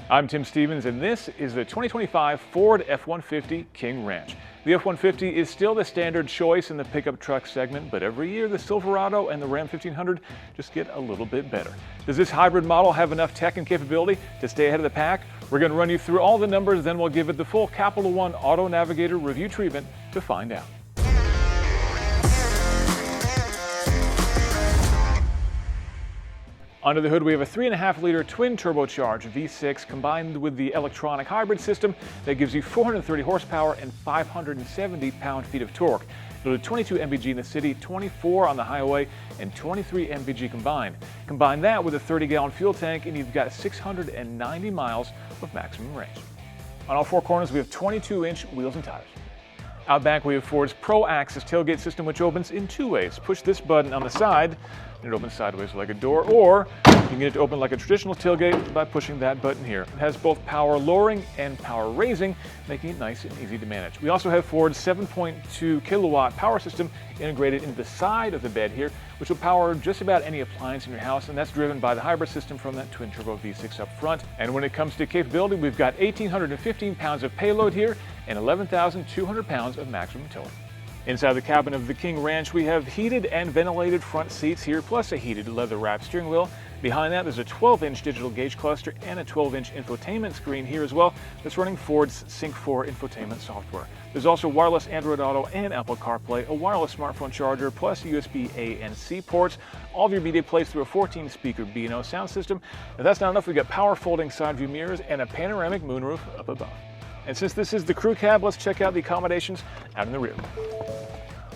I'm Tim Stevens, and this is the 2025 Ford F-150 King Ranch. The F-150 is still the standard choice in the pickup truck segment, but every year the Silverado and the Ram 1500 just get a little bit better. Does this hybrid model have enough tech and capability to stay ahead of the pack? We're going to run you through all the numbers, then we'll give it the full Capital One Auto Navigator review treatment to find out. Under the hood, we have a 3.5-liter twin turbocharged V6 combined with the electronic hybrid system that gives you 430 horsepower and 570 pound-feet of torque. It'll do 22 mpg in the city, 24 on the highway, and 23 mpg combined. Combine that with a 30-gallon fuel tank, and you've got 690 miles of maximum range. On all four corners, we have 22-inch wheels and tires. Out back, we have Ford's Pro Access tailgate system, which opens in two ways. Push this button on the side, and it opens sideways like a door, or you can get it to open like a traditional tailgate by pushing that button here. It has both power lowering and power raising, making it nice and easy to manage. We also have Ford's 7.2 kilowatt power system integrated into the side of the bed here, which will power just about any appliance in your house, and that's driven by the hybrid system from that twin turbo V6 up front. And when it comes to capability, we've got 1,815 pounds of payload here and 11,200 pounds of maximum towing. Inside the cabin of the King Ranch, we have heated and ventilated front seats here, plus a heated leather-wrapped steering wheel. Behind that, there's a 12-inch digital gauge cluster and a 12-inch infotainment screen here as well that's running Ford's Sync 4 infotainment software. There's also wireless Android Auto and Apple CarPlay, a wireless smartphone charger, plus USB A and C ports. All of your media plays through a 14-speaker B&O sound system. If that's not enough, we've got power folding side view mirrors and a panoramic moonroof up above. And since this is the crew cab, let's check out the accommodations out in the rear.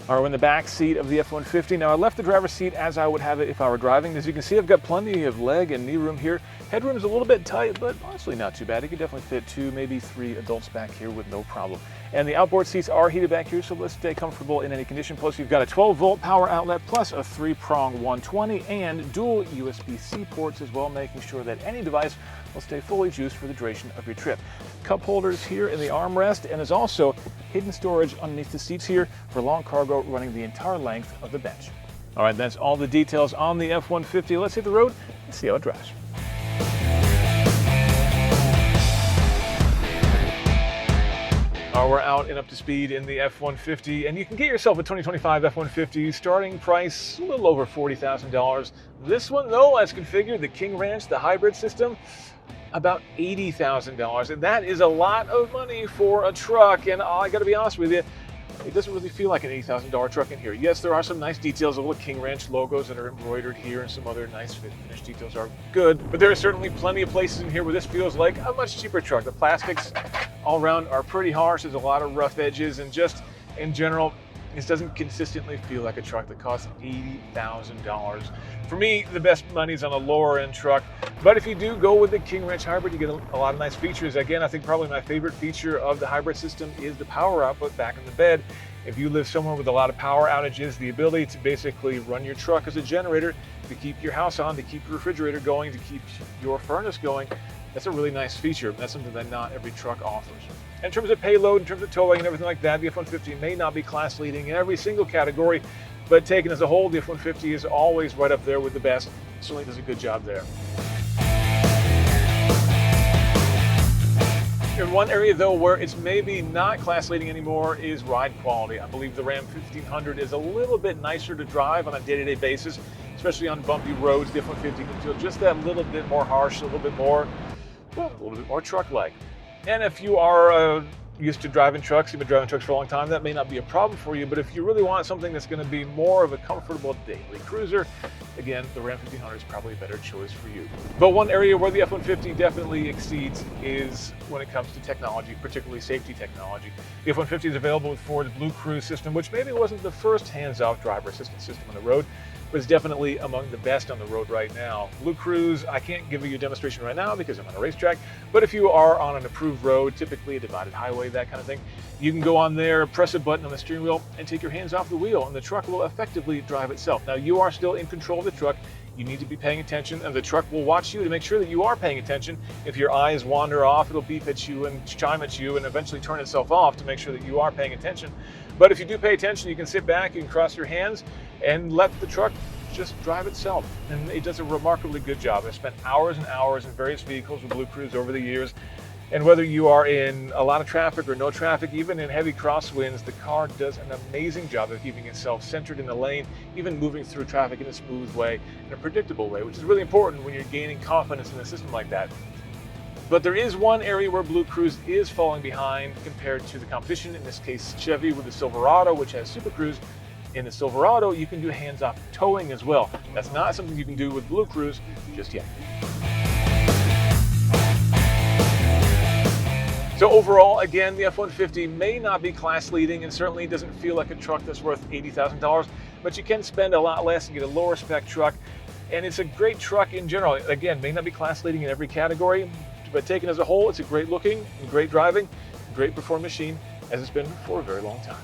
All right, we're in the back seat of the F-150. Now, I left the driver's seat as I would have it if I were driving. As you can see, I've got plenty of leg and knee room here. Headroom is a little bit tight, but honestly not too bad. You could definitely fit 2, maybe 3 adults back here with no problem. And the outboard seats are heated back here, so let's stay comfortable in any condition. Plus, you've got a 12-volt power outlet, plus a 3-prong 120 and dual USB-C ports as well, making sure that any device will stay fully juiced for the duration of your trip. Cup holders here in the armrest, and there's also hidden storage underneath the seats here for long cargo running the entire length of the bench. All right, that's all the details on the F-150. Let's hit the road and see how it drives. We're out and up to speed in the F-150, and you can get yourself a 2025 F-150 starting price a little over $40,000. This one, though, as configured, the King Ranch, the hybrid system, about $80,000, and that is a lot of money for a truck. And I got to be honest with you, it doesn't really feel like an $80,000 truck in here. Yes, there are some nice details, the little King Ranch logos that are embroidered here, and some other nice finish details are good, but there are certainly plenty of places in here where this feels like a much cheaper truck. The plastics all around are pretty harsh. There's a lot of rough edges, and just in general, this doesn't consistently feel like a truck that costs $80,000. For me, the best money is on a lower end truck, but if you do go with the King Ranch hybrid, you get a lot of nice features. Again, I think probably my favorite feature of the hybrid system is the power output back in the bed. If you live somewhere with a lot of power outages, the ability to basically run your truck as a generator, to keep your house on, to keep your refrigerator going, to keep your furnace going, that's a really nice feature. That's something that not every truck offers. In terms of payload, in terms of towing and everything like that, the F-150 may not be class leading in every single category, but taken as a whole, the F-150 is always right up there with the best. It certainly does a good job there. In one area, though, where it's maybe not class leading anymore is ride quality. I believe the Ram 1500 is a little bit nicer to drive on a day-to-day basis, especially on bumpy roads. The F-150 can feel just that little bit more harsh, a little bit more truck-like. And if you are used to driving trucks, you've been driving trucks for a long time, that may not be a problem for you. But if you really want something that's going to be more of a comfortable daily cruiser, again, the Ram 1500 is probably a better choice for you. But one area where the F-150 definitely exceeds is when it comes to technology, particularly safety technology. The F-150 is available with Ford's Blue Cruise system, which maybe wasn't the first hands-off driver assistance system on the road, but it's definitely among the best on the road right now. Blue Cruise, I can't give you a demonstration right now because I'm on a racetrack, but if you are on an approved road, typically a divided highway, that kind of thing, you can go on there, press a button on the steering wheel, and take your hands off the wheel, and the truck will effectively drive itself. Now, you are still in control of the truck. You need to be paying attention, and the truck will watch you to make sure that you are paying attention. If your eyes wander off, it'll beep at you and chime at you and eventually turn itself off to make sure that you are paying attention. But if you do pay attention, you can sit back, you can cross your hands, and let the truck just drive itself, and it does a remarkably good job. I've spent hours and hours in various vehicles with Blue Cruise over the years, and whether you are in a lot of traffic or no traffic, even in heavy crosswinds, the car does an amazing job of keeping itself centered in the lane, even moving through traffic in a smooth way, in a predictable way, which is really important when you're gaining confidence in a system like that. But there is one area where Blue Cruise is falling behind compared to the competition, in this case Chevy with the Silverado, which has Super Cruise. In the Silverado, you can do hands-off towing as well. That's not something you can do with Blue Cruise just yet. So overall, again, the F-150 may not be class leading and certainly doesn't feel like a truck that's worth $80,000, but you can spend a lot less and get a lower spec truck. And it's a great truck in general. Again, may not be class leading in every category, but taken as a whole, it's a great looking and great driving, great performing machine, as it's been for a very long time.